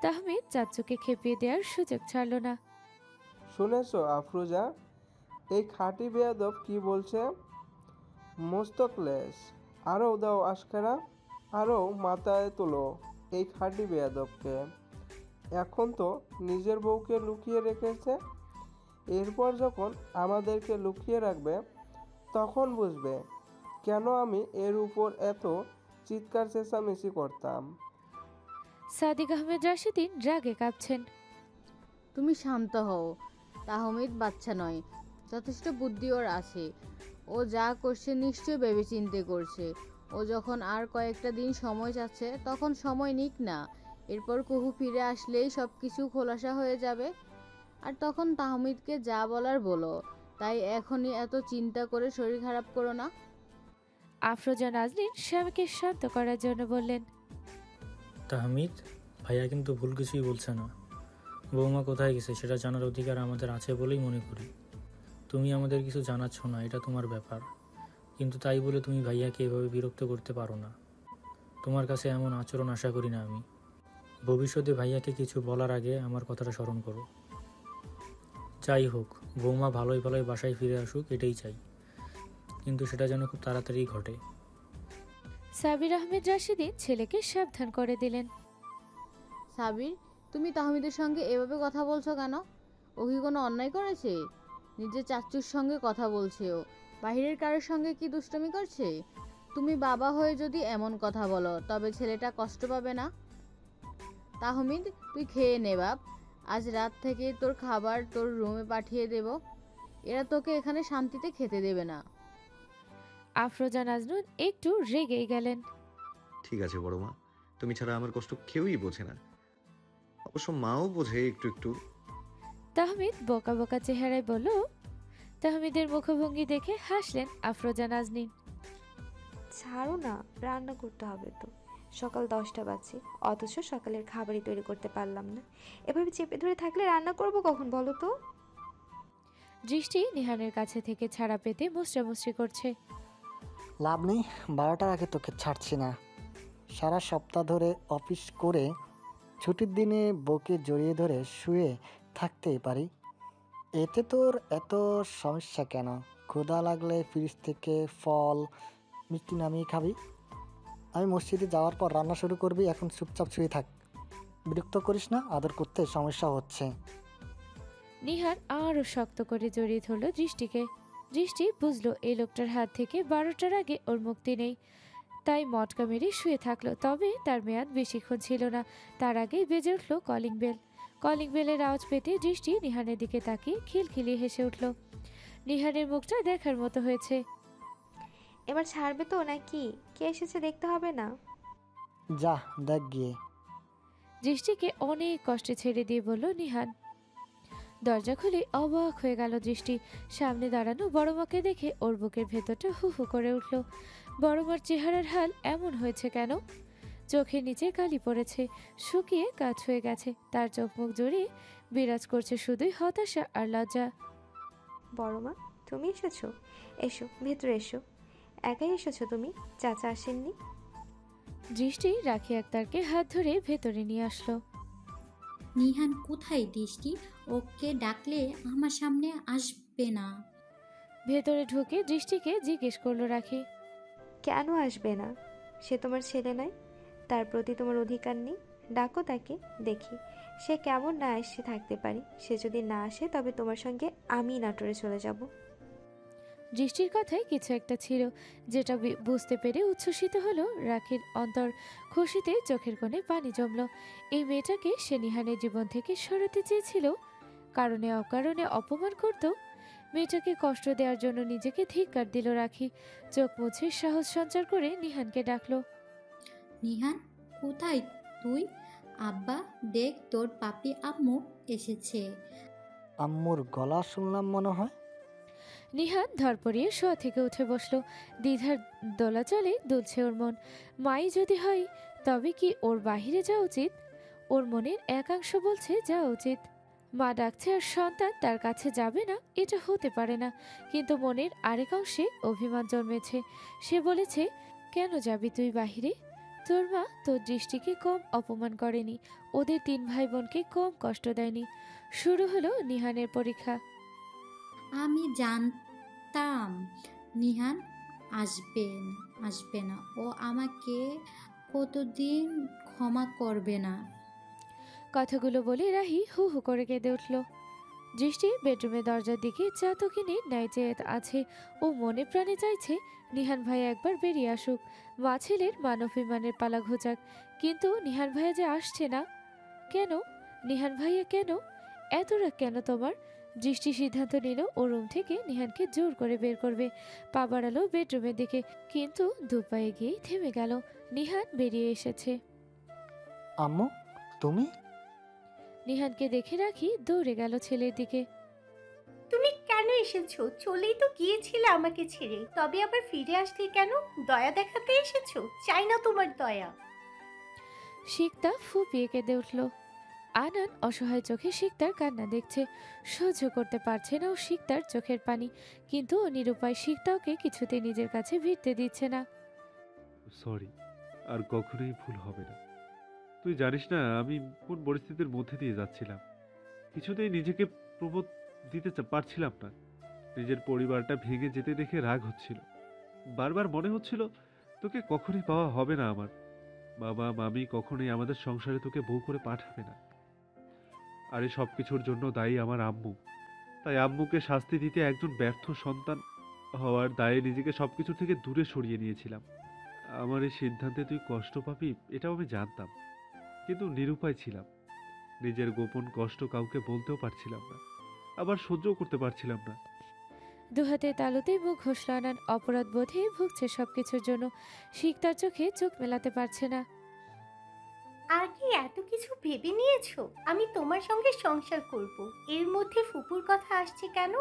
তাহমিদ চাচ্চুকে খেপিয়ে দেওয়ার সুযোগ ছাড়ল না। শুনেছো আফরোজা, এই খাঁটি বেয়াদব কি বলছে? মোস্তকলেশ, আরও দাও আশকারা, আরও মাথায় তোলো এই খাঁটি বেয়াদবকে। এখন তো নিজের বউকে লুকিয়ে রেখেছে, এরপর যখন আমাদেরকে লুকিয়ে রাখবে তখন বুঝবে কেন আমি এর উপর এত চিৎকার চেঁচামেচি করতাম। সাদিক আহমেদ রাশিদিন রাগে কাঁপছেন। তুমি শান্ত হও। তাহমিদ বাচ্চা নয়, যথেষ্ট বুদ্ধি ওর আছে। ও যা করছে নিশ্চয়ই ভেবেচিন্তে করছে। ও যখন আর কয়েকটা দিন সময় চাচ্ছে তখন সময় নিক না। এরপর কুহু ফিরে আসলেই সব কিছু খোলাসা হয়ে যাবে। আর তখন তাহমিদকে যা বলার বলো। তাই এখনই এত চিন্তা করে শরীর খারাপ করো না। আফরোজা নাজনীন স্বামীকে শান্ত করার জন্য বললেন, তাহমিদ, ভাইয়া কিন্তু ভুল কিছুই বলছে না। বৌমা কোথায় গেছে সেটা জানার অধিকার আমাদের আছে বলেই মনে করি। তুমি আমাদের কিছু জানাচ্ছ না, এটা তোমার ব্যাপার, কিন্তু তাই বলে তুমি ভাইয়াকে এভাবে বিরক্ত করতে পারো না। তোমার কাছে এমন আচরণ আশা করি না আমি। ভবিষ্যতে ভাইয়াকে কিছু বলার আগে আমার কথাটা স্মরণ করো। যাই হোক, বৌমা ভালোই ভালোই বাসায় ফিরে আসুক, এটাই চাই, কিন্তু সেটা যেন খুব তাড়াতাড়ি ঘটে। সাবির আহমেদ রাশিদিন ছেলেকে সাবধান করে দিলেন। সাবির, তুমি তাহমিদের সঙ্গে এভাবে কথা বলছো কেন? ও কি কোনো অন্যায় করেছে? নিজের চাচ্চুর সঙ্গে কথা বলছে ও, বাহিরের কারোর সঙ্গে কি দুষ্টুমি করছে? তুমি বাবা হয়ে যদি এমন কথা বলো তবে ছেলেটা কষ্ট পাবে না? তাহমিদ, তুই খেয়ে নে বাপ। আজ রাত থেকে তোর খাবার তোর রুমে পাঠিয়ে দেব। এরা তোকে এখানে শান্তিতে খেতে দেবে না। আফরোজা নাজনুন একটু রেগেই গেলেন। ঠিক আছে বড় মা, তুমি ছাড়া আমার কষ্ট কেউই বোঝে না। অবশ্য মাও বোঝে একটু একটু। তাহমিদ বোকা বোকা চেহারায় বলল। তাহমিদের মুখভঙ্গি দেখে হাসলেন আফরোজা নাজনীন। ছাড়ো না, রান্না করতে হবে তো। সকাল 10টা বাজে, অথচ সকালের খাবারই তৈরি করতে পারলাম না। এভাবে চেপে ধরে থাকলে রান্না করব কখন বলো তো? দৃষ্টি নিহানের কাছে থেকে ছাড়া পেতে মুচড়ামুচড়ি করছে। লাভ নেই, 12টার আগে তোকে ছাড়ছি না। সারা সপ্তাহ ধরে অফিস করে ছুটির দিনে বউকে জড়িয়ে ধরে শুয়ে থাকতেই পারি। এতে তোর এত সমস্যা কেন? ক্ষুধা লাগলে ফ্রিজ থেকে ফল মিষ্টি নামিয়ে খাবি। আমি মসজিদে যাওয়ার পর রান্না শুরু করবি, এখন চুপচাপ শুয়ে থাক। বিরক্ত করিস না, আদর করতে সমস্যা হচ্ছে। নিহান আরও শক্ত করে জড়িয়ে ধরল দৃষ্টিকে। দৃষ্টি বুঝলো এই লোকটার হাত থেকে 12টার আগে ওর মুক্তি নেই, তাই মটকা মেরে শুয়ে থাকলো। তবে তার মেয়াদ বেশিক্ষণ ছিল না, তার আগেই বেজে উঠল কলিং বেল। কলিং বেলের আওয়াজ পেতে দৃষ্টি নিহানের দিকে তাকিয়ে খিলখিলিয়ে হেসে উঠল। নিহানের মুখটা দেখার মতো হয়েছে। এবার ছাড়বে তো নাকি? কে এসেছে দেখতে হবে না? যা দেখ গিয়ে। দৃষ্টিকে অনেক কষ্টে ছেড়ে দিয়ে বলল নিহান। দরজা খুলে অবাক হয়ে গেল দৃষ্টি। সামনে দাঁড়ানো বড়মাকে দেখে ওর বুকের ভেতরটা হু হু করে উঠল। বড়মার চেহারার হাল এমন হয়েছে কেন? চোখের নিচে কালি পড়েছে, শুকিয়ে কাঠ হয়ে গেছে। তার চোখ মুখ জড়িয়ে বিরাজ করছে শুধুই হতাশা আর লজ্জা। বড় মা, তুমি এসেছো? এসো, ভেতরে এসো। একাই এসেছো তুমি? চাচা আসেননি? দৃষ্টি রাখি আক্তারকে হাত ধরে ভেতরে নিয়ে আসলো। নিহান কোথায় দৃষ্টি? ওকে ডাকলে আমার সামনে আসবে না। ভেতরে ঢুকে দৃষ্টিকে জিজ্ঞেস করলো রাখি। কেন আসবে না? সে তোমার ছেলে নয়? তার প্রতি তোমার অধিকার নেই? ডাকো তাকে, দেখি সে কেমন না এসে থাকতে পারি। সে যদি না আসে তবে তোমার সঙ্গে আমি নাটোরে চলে যাব। দৃষ্টির কথায় কিছু একটা ছিল যেটা বুঝতে পেরে উচ্ছ্বসিত হলো রাখির অন্তর। খুশিতে চোখের কোণে পানি জমল। এই মেয়েটাকে সে নিহানের জীবন থেকে সরাতে চেয়েছিল, কারণে অকারণে অপমান করত। মেয়েটাকে কষ্ট দেওয়ার জন্য নিজেকে ধিক্কার দিল রাখি। চোখ মুছে সাহস সঞ্চার করে নিহানকে ডাকলো। নিহান, কোথায় তুই? আব্বা, দেখ তোর পাপি আম্মু এসেছে। আম্মুর গলা শুনলাম মনে হয়। নিহান ধরপড়িয়ে শোয়া থেকে উঠে বসলো। দ্বিধার দোলাচলে দুলছে ওর মন। মাই যদি হয় তবে কি ওর বাহিরে যাওয়া উচিত? ওর মনের একাংশ বলছে যাওয়া উচিত। মা ডাকছে আর সন্তান তার কাছে যাবে না, এটা হতে পারে না। কিন্তু মনের আরেক অংশে অভিমান জন্মেছে। সে বলেছে, কেন যাবি তুই বাহিরে? তোর মা তোর দৃষ্টিকে কম অপমান করেনি, ওদের 3 ভাই বোনকে কম কষ্ট দেয়নি। শুরু হলো নিহানের পরীক্ষা। আমি জানতাম নিহান আসবে না। ও আমাকে কতদিন ক্ষমা করবে না। কথাগুলো বলে রাহি হু হু করে কেঁদে উঠল। দৃষ্টি বেডরুমের দরজার দিকে চাতকিনী ন্যায় চেয়ে আছে। ও মনে প্রাণে চাইছে নিহান ভাই একবার বেরিয়ে আসুক, মা ছেলের মানবিমানের পালা ঘোচাক। কিন্তু নিহান ভাইয়া যে আসছে না। কেন নিহান ভাইয়া, কেন এত রাগ কেন তোমার? দৃষ্টি সিদ্ধান্ত নিল ও রুম থেকে নিহানকে জোর করে বের করবে। পা বাড়ালো বেডরুমের দিকে, কিন্তু দুপায়ে গিয়েই থেমে গেল। নিহান বেরিয়ে এসেছে। আম্মু, তুমি? নিহানকে দেখে রাখি দৌড়ে গেল ছেলের দিকে। তুমি কেন এসেছো? চলেই তো গিয়েছিলে আমাকে ছেড়ে, তবে আবার ফিরে আসলে কেন? দয়া দেখাতে এসেছো? চাই না তোমার দয়া। শিকতা ফুপিয়ে কেঁদে উঠল। আনান অসহায় চোখে শিকতার কান্না দেখছে, সহ্য করতে পারছে না ও শিকতার চোখের পানি, কিন্তু ও নিরুপায়। শিকতা ওকে কিছুতে নিজের কাছে ভিড়তে দিচ্ছে না। সরি, আর কখনোই ভুল হবে না। তুই জানিস না আমি কোন পরিস্থিতির মধ্যে দিয়ে যাচ্ছিলাম। কিছুতেই নিজেকে প্রবোধ দিতে পারছিলাম না। নিজের পরিবারটা ভেঙে যেতে দেখে রাগ হচ্ছিল। বারবার মনে হচ্ছিল তোকে কখনোই পাওয়া হবে না আমার। বাবা মামি কখনোই আমাদের সংসারে তোকে বউ করে পাঠাবে না। আর এই সব কিছুর জন্য দায়ী আমার আম্মু। তাই আম্মুকে শাস্তি দিতে একজন ব্যর্থ সন্তান হওয়ার দায়ে নিজেকে সবকিছু থেকে দূরে সরিয়ে নিয়েছিলাম। আমার এই সিদ্ধান্তে তুই কষ্ট পাবি এটাও আমি জানতাম, কিন্তু নিরুপায় ছিলাম। নিজের গোপন কষ্ট কাউকে বলতেও পারছিলাম না, আবার সহ্যও করতে পারছিলাম না। দুহাতে তালুতেই মুখ ঘষল আনান। অপরাধ বোধে ভুগছে সবকিছুর জন্য। শিকতার চোখে চোখ মেলাতে পারছে না। আর কি এত কিছু ভেবে নিয়েছো? আমি তোমার সঙ্গে সংসার করব। এর মধ্যে ফুপুর কথা আসছে কেন?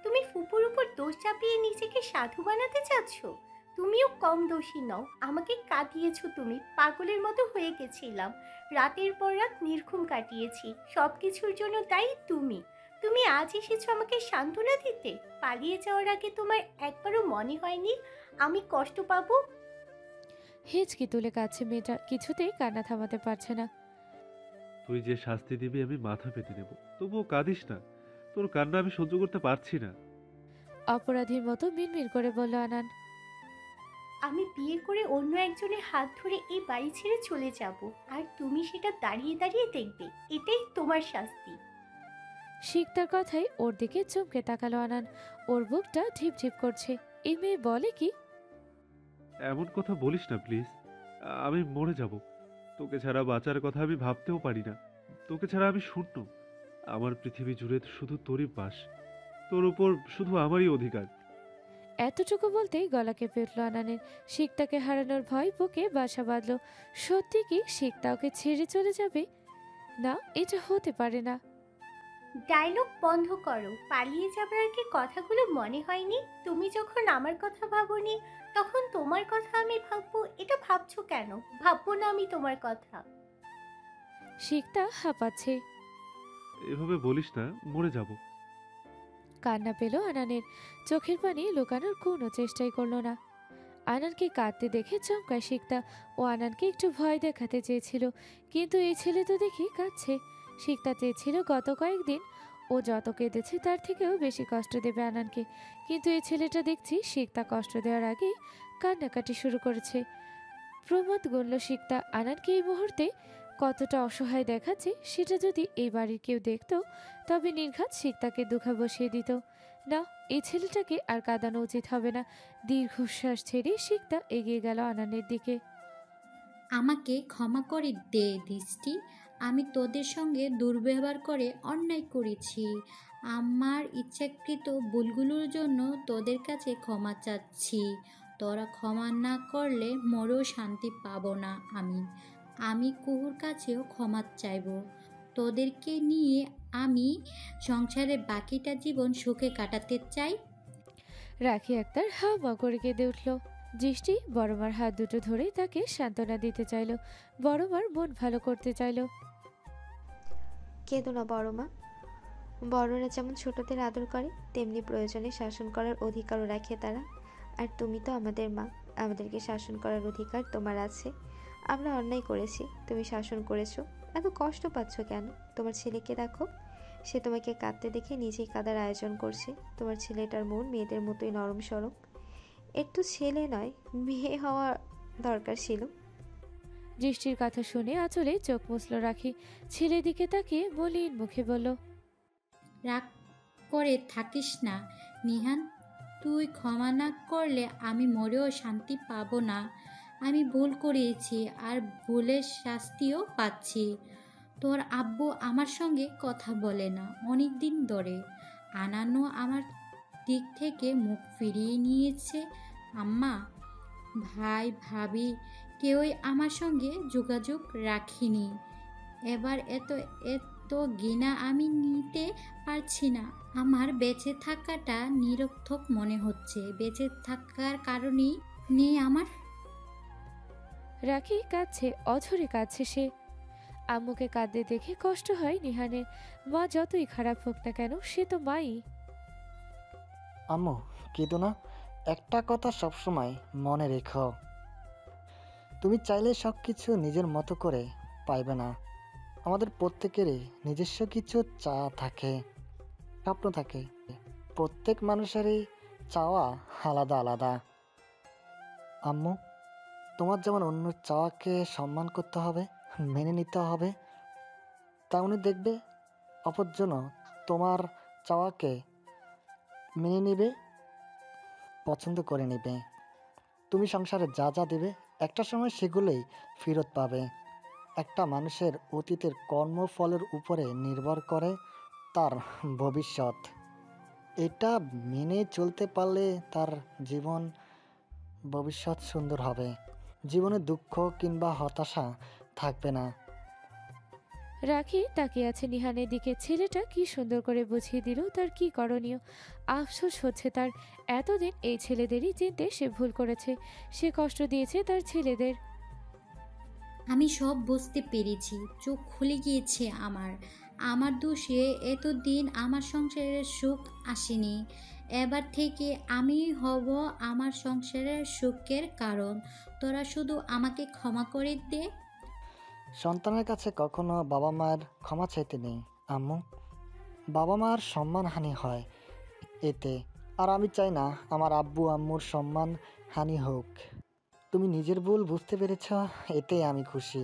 তুমি ফুপুর উপর দোষ চাপিয়ে নিজেকে সাধু বানাতে চাচ্ছ? তুমিও কম দোষী নও। আমাকে কাটিয়েছো তুমি, পাগলের মতো হয়ে গেছিলাম। রাতের পর রাত নির্ঘুম কাটিয়েছি। সব কিছুর জন্য দায়ী তুমি। তুমি আজ এসেছো আমাকে সান্ত্বনা দিতে। পালিয়ে যাওয়ার আগে তোমার একবারও মনে হয়নি আমি কষ্ট পাবো? হেঁচকি তুলে কাছে মেয়েটা, কিছুতেই কান্না থামাতে পারছে না। তুই যে শাস্তি দিবি আমি মাথা পেতে নেব, তবুও কাঁদিস না। তোর কান্না আমি সহ্য করতে পারছি না। অপরাধীর মতো মিনমিন করে বলল আনান। আমি বিয়ে করে অন্য একজনের হাত ধরে এই বাড়ি ছেড়ে চলে যাব, আর তুমি সেটা দাঁড়িয়ে দাঁড়িয়ে দেখবে। এটাই তোমার শাস্তি। শিকতার কথাই ওর দিকে চমকে তাকালো আনান। ওর বুকটা ঢিপ ঢিপ করছে। এই মেয়ে বলে কি? এমন কথা বলিস না প্লিজ। আমি মরে যাব। তোকে ছাড়া বাঁচার কথা আমি ভাবতেও পারি না। তোকে ছাড়া আমি শূন্য। আমার পৃথিবী জুড়ে শুধু তোরই বাস। তোর উপর শুধু আমারই অধিকার। এতটুকু বলতেই গলা কেঁপে উঠল আনানের। শিকতাকে হারানোর ভয় বুকে বাসা বাঁধল। সত্যি কি শিকতা ওকে ছেড়ে চলে যাবে? না, এটা হতে পারে না। ডায়লগ বন্ধ করো। পালিয়ে যাবার আগে কথাগুলো মনে হয়নি? তুমি যখন আমার কথা ভাবোনি, তখন তোমার কথা আমি ভাববো। এটা ভাবছো কেন? ভাববো না আমি তোমার কথা? শিকতা হাঁপাচ্ছে। এভাবে বলিস না, মরে যাব। কান্না পেল আনানের। চোখের পানি লুকানোর কোনো চেষ্টাই করলো না। আনানকে কাঁদতে দেখে চমকায় শিকতা। ও আনানকে একটু ভয় দেখাতে চেয়েছিল, কিন্তু এই ছেলে তো দেখি কাঁদছে। শিকতা চেয়েছিল গত কয়েকদিন ও যত কেঁদেছে তার থেকেও বেশি কষ্ট দেবে আনানকে, কিন্তু এই ছেলেটা দেখছি শিকতা কষ্ট দেওয়ার আগে কান্নাকাটি শুরু করেছে। প্রমোদ গুনল শিকতা আনানকে এই মুহূর্তে কতটা অসহায় দেখাচ্ছে সেটা যদি এই বাড়ির কেউ দেখতো, তবে নির্ঘাত শিকতাকে দুঃখা বসিয়ে দিত। না, এই ছেলেটাকে আর কাঁদানো উচিত হবে না। দীর্ঘশ্বাস ছেড়ে শিকতা এগিয়ে গেল আনানের দিকে। আমাকে ক্ষমা করে দে দৃষ্টি। আমি তোদের সঙ্গে দুর্ব্যবহার করে অন্যায় করেছি। আমার ইচ্ছাকৃত ভুলগুলোর জন্য তোদের কাছে ক্ষমা চাচ্ছি। তোরা ক্ষমা না করলে মরেও শান্তি পাবো না আমি কুহুর কাছেও ক্ষমা চাইব। তোদেরকে নিয়ে আমি সংসারে বাকিটা জীবন সুখে কাটাতে চাই। রাখি আক্তার হাওয়া করে কেঁদে উঠল। দৃষ্টি বড়মার হাত দুটো ধরে তাকে সান্ত্বনা দিতে চাইল, বড়মার মন ভালো করতে চাইল। কেঁদো না বড় মা। বড়রা যেমন ছোটদের আদর করে, তেমনি প্রয়োজনে শাসন করার অধিকারও রাখে তারা। আর তুমি তো আমাদের মা, আমাদেরকে শাসন করার অধিকার তোমার আছে। আমরা অন্যায় করেছি, তুমি শাসন করেছো। এত কষ্ট পাচ্ছ কেন? তোমার ছেলেকে দেখো, সে তোমাকে কাঁদতে দেখে নিজেই কাঁদার আয়োজন করছে। তোমার ছেলেটার মন মেয়েদের মতোই নরম সরম। এর তো ছেলে নয়, মেয়ে হওয়া দরকার ছিল। দৃষ্টির কথা শুনে আঁচলে চোখ মুছল রাখি। ছেলের দিকে তাকিয়ে মলিন মুখে বলল, রাগ করে থাকিস না নিহান, তুই ক্ষমা না করলে আমি মরেও শান্তি পাবো না। আমি ভুল করেছি আর ভুলের শাস্তিও পাচ্ছি। তোর আব্বু আমার সঙ্গে কথা বলে না অনেক দিন ধরে। আনানো আমার দিক থেকে মুখ ফিরিয়ে নিয়েছে। আম্মা, ভাই, ভাবি কেউই আমার সঙ্গে যোগাযোগ রাখিনি। এবার এত এত ঘৃণা আমি নিতে পারছি না। আমার বেঁচে থাকাটা নিরর্থক মনে হচ্ছে। বেঁচে থাকার কারণেই নেই আমার। রাখি কাঁদছে, অঝরে কাঁদছে সে। আম্মুকে কাঁদতে দেখে কষ্ট হয় নিহানের। মা যতই খারাপ হোক না কেন, সে তো মাই। আম্মু কেঁদো না, একটা কথা সবসময় মনে রেখো, তুমি চাইলে সব কিছু নিজের মতো করে পাইবে না। আমাদের প্রত্যেকেরই নিজস্ব কিছু চাওয়া থাকে, স্বপ্ন থাকে। প্রত্যেক মানুষেরই চাওয়া আলাদা আলাদা। আম্মু, তোমার যেমন অন্য চাওয়াকে সম্মান করতে হবে, মেনে নিতে হবে, তেমনি দেখবে অপরজন তোমার চাওয়াকে মেনে নিবে, পছন্দ করে নেবে। তুমি সংসারে যা যা দেবে একটা সময় সেগুলোই ফেরত পাবে। একটা মানুষের অতীতের কর্মফলের উপরে নির্ভর করে তার ভবিষ্যৎ। এটা মেনে চলতে পারলে তার জীবন ভবিষ্যৎ সুন্দর হবে। জীবনে দুঃখ কিংবা হতাশা থাকবে না। রাখি তাকিয়ে আছে নিহানের দিকে। ছেলেটা কি সুন্দর করে বুঝিয়ে দিল তার কি করণীয়। আফসোস হচ্ছে তার, এতদিন এই ছেলেদেরই চিনতে সে ভুল করেছে। সে কষ্ট দিয়েছে তার ছেলেদের। আমি সব বুঝতে পেরেছি, চোখ খুলে গিয়েছে আমার। আমার দোষে এতদিন আমার সংসারের সুখ আসেনি। এবার থেকে আমি হব আমার সংসারের সুখের কারণ। তোরা শুধু আমাকে ক্ষমা করে দে। সন্তানের কাছে কখনো বাবা মায়ের ক্ষমা চাইতে নেই আম্মু। বাবা মার সম্মানহানি হয় এতে। আর আমি চাই না আমার আব্বু আম্মুর সম্মান হানি হোক। তুমি নিজের ভুল বুঝতে পেরেছ, এতে আমি খুশি।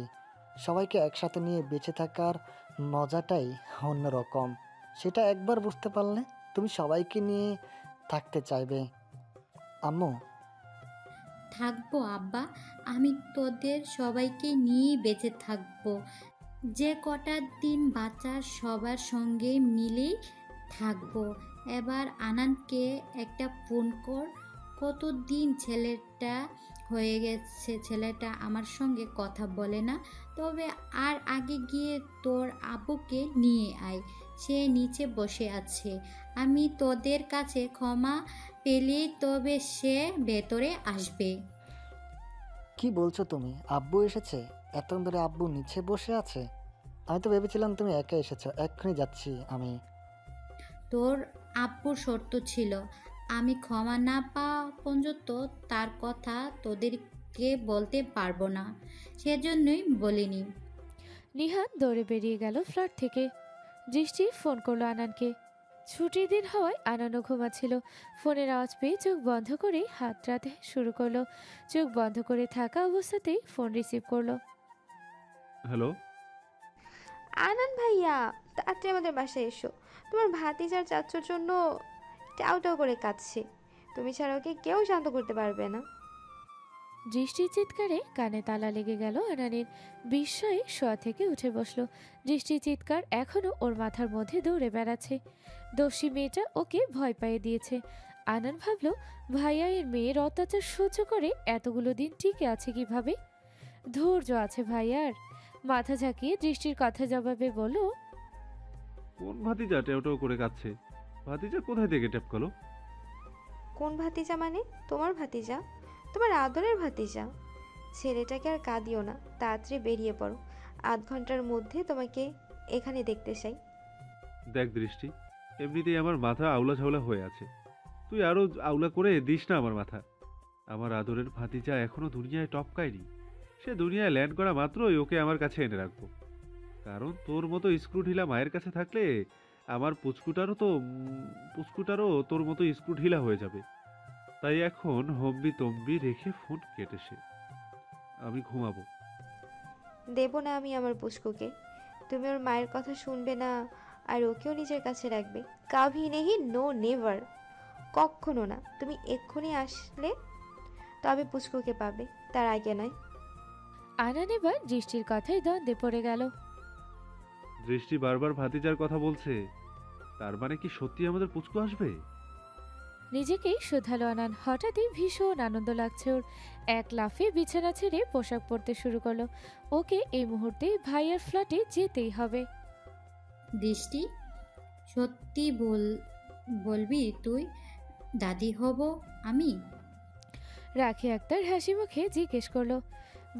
সবাইকে একসাথে নিয়ে বেঁচে থাকার মজাটাই অন্যরকম। সেটা একবার বুঝতে পারলে তুমি সবাইকে নিয়ে থাকতে চাইবে। আম্মু, থাকবো আব্বা, আমি তোদের সবাইকে নিয়ে বেঁচে থাকবো। যে কটা দিন বাঁচার সবার সঙ্গে মিলেই থাকবো। এবার আনানকে একটা ফোন কর। কতদিন ছেলেটা হয়ে গেছে ছেলেটা আমার সঙ্গে কথা বলে না। তবে আর আগে গিয়ে তোর আব্বুকে নিয়ে আয়, সে নিচে বসে আছে। আমি তোদের কাছে ক্ষমা পেলেই তবে সে ভেতরে আসবে। কি বলছো তুমি? আব্বু এসেছে? এতক্ষণ ধরে আব্বু নিচে বসে আছে? আমি তো ভেবেছিলাম তুমি একা এসেছো। এক্ষুনি যাচ্ছি আমি। তোর আব্বুর শর্ত ছিল, আমি ক্ষমা না পাওয়া পর্যন্ত তার কথা তোদেরকে বলতে পারবো না, সেজন্যই বলিনি। নিহান দৌড়ে বেরিয়ে গেল ফ্ল্যাট থেকে। দৃষ্টি ফোন করলো আনানকে। ছুটির দিন হওয়ায় আনানও ঘুমাচ্ছিল। ফোনের আওয়াজ পেয়ে চোখ বন্ধ করে হাতড়াতে শুরু করলো। চোখ বন্ধ করে থাকা অবস্থাতেই ফোন রিসিভ করলো। হ্যালো। আনান ভাইয়া, তাড়াতাড়ি আমাদের বাসায় এসো। তোমার ভাতিজার চাচ্চুর জন্য টাও টাও করে কাঁদছে। তুমি ছাড়া ওকে কেউ শান্ত করতে পারবে না। দৃষ্টির চিৎকারে কানে তালা লেগে গেল আনানের। বিস্ময়ে শোয়া থেকে উঠে বসলো। দৃষ্টির চিৎকার এখনো ওর মাথার মধ্যে দৌড়ে বেড়াচ্ছে। দোষী মেয়েটা ওকে ভয় পাইয়ে দিয়েছে। আনান ভাবলো, ভাইয়া এর মেয়ের অত্যাচার সহ্য করে এতগুলো দিন টিকে আছে কিভাবে। ধৈর্য আছে ভাইয়ার। মাথা ঝাঁকিয়ে দৃষ্টির কথা জবাবে বলল, কোন ভাতিজা টেউটেউ করে কাচ্ছে? ভাতিজা কোথায় থেকে ট্যাপ করো? কোন ভাতিজা মানে? তোমার ভাতিজা, তোমার আদরের ভাতিজা। ছেলেটাকে আর কাঁদিও না, তাড়াতাড়ি বেরিয়ে পড়ো। আধ ঘন্টার মধ্যে তোমাকে এখানে দেখতে চাই। দেখ দৃষ্টি, এমনিতেই আমার মাথা আউলা ঝাউলা হয়ে আছে। তুই আরো আউলা করে দিস না আমার মাথা। আমার আদরের ভাতিজা এখনো দুনিয়ায় টপকায়নি। সে দুনিয়ায় ল্যান্ড করা মাত্রই ওকে আমার কাছে এনে রাখবো। কারণ তোর মতো স্ক্রু ঢিলা মায়ের কাছে থাকলে আমার পুচকুটারও তোর মতো স্ক্রু ঢিলা হয়ে যাবে। তাই এখন হম্বি তম্বি রেখে ফোন কেটে সে। আমি ঘুমাবো। দেব না আমি আমার পুষ্কুকে। তুমি ওর মায়ের কথা শুনবে না আর ওকেও নিজের কাছে রাখবে। কাভি নেহি, নো নেভার, কখনো না। তুমি এক্ষুনি আসলে তবে পুষ্কুকে পাবে, তার আগে নয়। আনান এবার দৃষ্টির কথায় দ্বন্দ্বে পড়ে গেল। দৃষ্টি বারবার ভাতিজার কথা বলছে, তার মানে কি সত্যি আমাদের পুচকু আসবে? নিজেকেই শুধালো আনান। হঠাৎই ভীষণ আনন্দ লাগছে ওর। এক লাফে বিছানা ছেড়ে পোশাক পরতে শুরু করলো। ওকে এই মুহূর্তে ভাইয়ার ফ্ল্যাটে যেতেই হবে। দৃষ্টি, সত্যি বলবি তুই দাদি হব আমি? রাখি আক্তার হাসি মুখে জিজ্ঞেস করলো।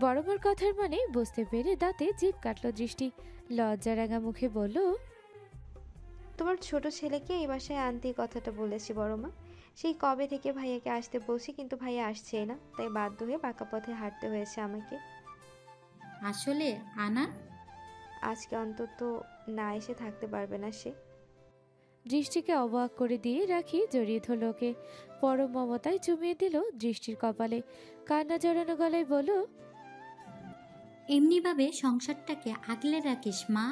বড়মার কথার মানে বুঝতে পেরে দাঁতে জিভ কাটলো দৃষ্টি। লজ্জা রাঙা মুখে বলল, তোমার ছোট ছেলেকে এই বাসায় আনতে কথাটা বলেছি বড় মা। সেই কবে থেকে ভাইয়াকে আসতে বলছি, কিন্তু ভাইয়া আসছেই না, তাই বাধ্য হয়ে বাঁকা পথে হাঁটতে হয়েছে আমাকে। আসলে আনান আজকে অন্তত না এসে থাকতে পারবে না সে। দৃষ্টিকে অবাক করে দিয়ে রাখি জড়িয়ে ধরল ওকে। পরম মমতায় চুমিয়ে দিল দৃষ্টির কপালে। কান্না জড়ানো গলায় বলল, এমনিভাবে সংসারটাকে আগলে রাখিস মা,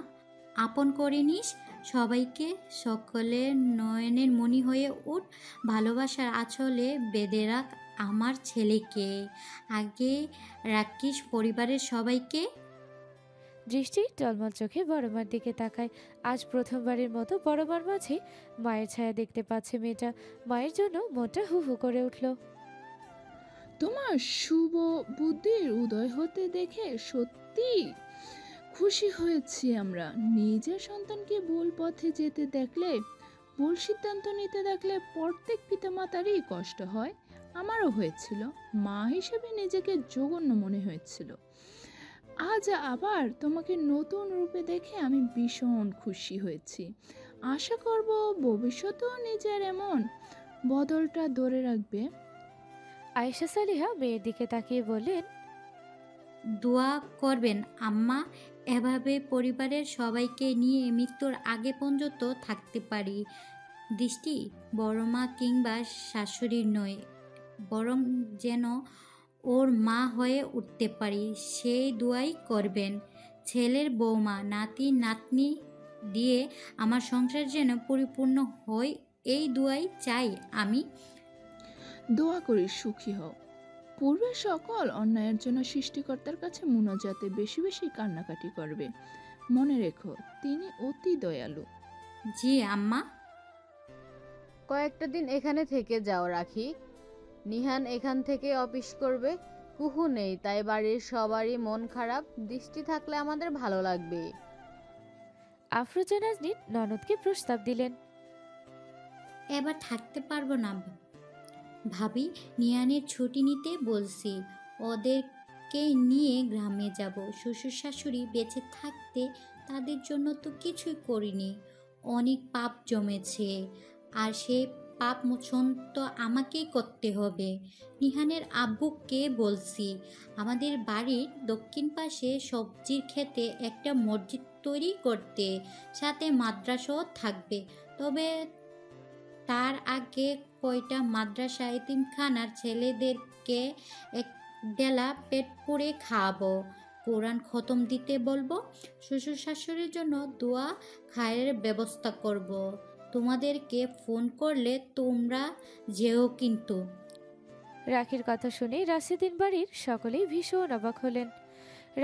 আপন করে নিস সবাইকে, সকলের নয়নের মণি হয়ে উঠ, ভালোবাসার আঁচলে বেঁধে রাখ আমার ছেলেকে, আগে রাখিস পরিবারের সবাইকে। দৃষ্টি টলমল চোখে বড়মার দিকে তাকায়। আজ প্রথমবারের মতো বড়মার মাঝে মায়ের ছায়া দেখতে পাচ্ছে মেয়েটা। মায়ের জন্য মনটা হু হু করে উঠল। তোমার শুভ বুদ্ধির উদয় হতে দেখে সত্যি খুশি হয়েছি আমরা। নিজের সন্তানকে ভুল পথে যেতে দেখলে, ভুল সিদ্ধান্ত নিতে দেখলে প্রত্যেক পিতামাতারই কষ্ট হয়। আমারও হয়েছিল, মা হিসেবে নিজেকে জঘন্য মনে হয়েছিল। আজ আবার তোমাকে নতুন রূপে দেখে আমি ভীষণ খুশি হয়েছি। আশা করব ভবিষ্যতেও নিজের এমন বদলটা ধরে রাখবে। আয়েশা সালিহা মেয়ের দিকে তাকিয়ে বললেন, দোয়া করবেন আম্মা, এভাবে পরিবারের সবাইকে নিয়ে মৃত্যুর আগে পর্যন্ত থাকতে পারি। দৃষ্টি বড় মা কিংবা শাশুড়ির নয়, বরং যেন ওর মা হয়ে উঠতে পারি, সেই দোয়াই করবেন। ছেলের বৌমা, নাতি নাতনি দিয়ে আমার সংসার যেন পরিপূর্ণ হয়, এই দোয়াই চাই আমি। দোয়া করি সুখী হও। পূর্বে সকল অন্যায়ের জন্য সৃষ্টিকর্তার কাছে মুনাজাতে বেশি বেশি কান্নাকাটি করবে। মনে রেখো তিনি অতি দয়ালু। জি আম্মা। কয়েকটা দিন এখানে থেকে যাও রাখি। নিহান এখান থেকে অফিস করবে, কুহু নেই, তাই বাড়ির সবারই মন খারাপ। দৃষ্টি থাকলে আমাদের ভালো লাগবে। আফরোজা নাজনীন ননদকে প্রস্তাব দিলেন। এবার থাকতে পারবো না ভাবি, নিয়ানের ছুটি নিতে বলছি, ওদেরকে নিয়ে গ্রামে যাব। শ্বশুর শাশুড়ি বেঁচে থাকতে তাদের জন্য তো কিছুই করিনি, অনেক পাপ জমেছে, আর সেই পাপ মোচন তো আমাকেই করতে হবে। নিহানের আব্বুকে বলছি আমাদের বাড়ির দক্ষিণ পাশে সবজির ক্ষেতে একটা মসজিদ তৈরি করতে, সাথে মাদ্রাসাও থাকবে। তবে তার আগে কয়টা মাদ্রাসা এতিমখানার ছেলেদেরকে এক বেলা পেট পুড়ে খাওয়াবো, কোরআন খতম দিতে বলবো, শ্বশুর শাশুড়ির জন্য দোয়া খায়ের ব্যবস্থা করব। তোমাদেরকে ফোন করলে তোমরা যেও কিন্তু। রাখির কথা শুনে রাশেদিন বাড়ির সকলেই ভীষণ অবাক হলেন।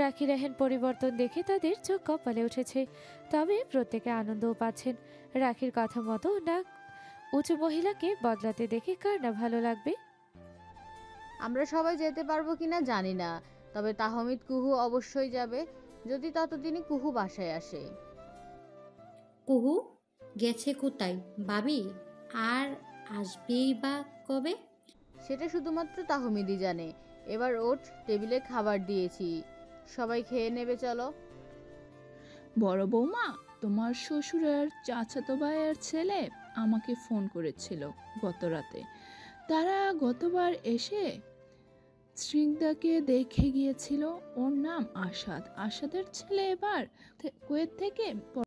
রাখি রাহেন পরিবর্তন দেখে তাদের চোখ কপালে উঠেছে, তবে প্রত্যেকে আনন্দও পাচ্ছেন। রাখির কথা মতো না উঁচু মহিলাকে বদলাতে দেখে কার না ভালো লাগবে। আমরা সবাই যেতে পারবো কিনা জানি না, তবে তাহমিদ কুহু অবশ্যই যাবে, যদি ততদিনে কুহু বাসায় আসে। কুহু গেছে কোথায় ভাবি, আর আসবেই বা কবে? সেটা শুধুমাত্র তাহমিদই জানে। এবার ওঠ, টেবিলে খাবার দিয়েছি, সবাই খেয়ে নেবে, চলো। বড় বৌমা, তোমার শ্বশুরের চাচাতো ভাইয়ের ছেলে আমাকে ফোন করেছিল গত রাতে। তারা গতবার এসে স্নিগ্ধাকে দেখে গিয়েছিল। ওর নাম আসাদ। আসাদের ছেলে এবার কুয়েত থেকে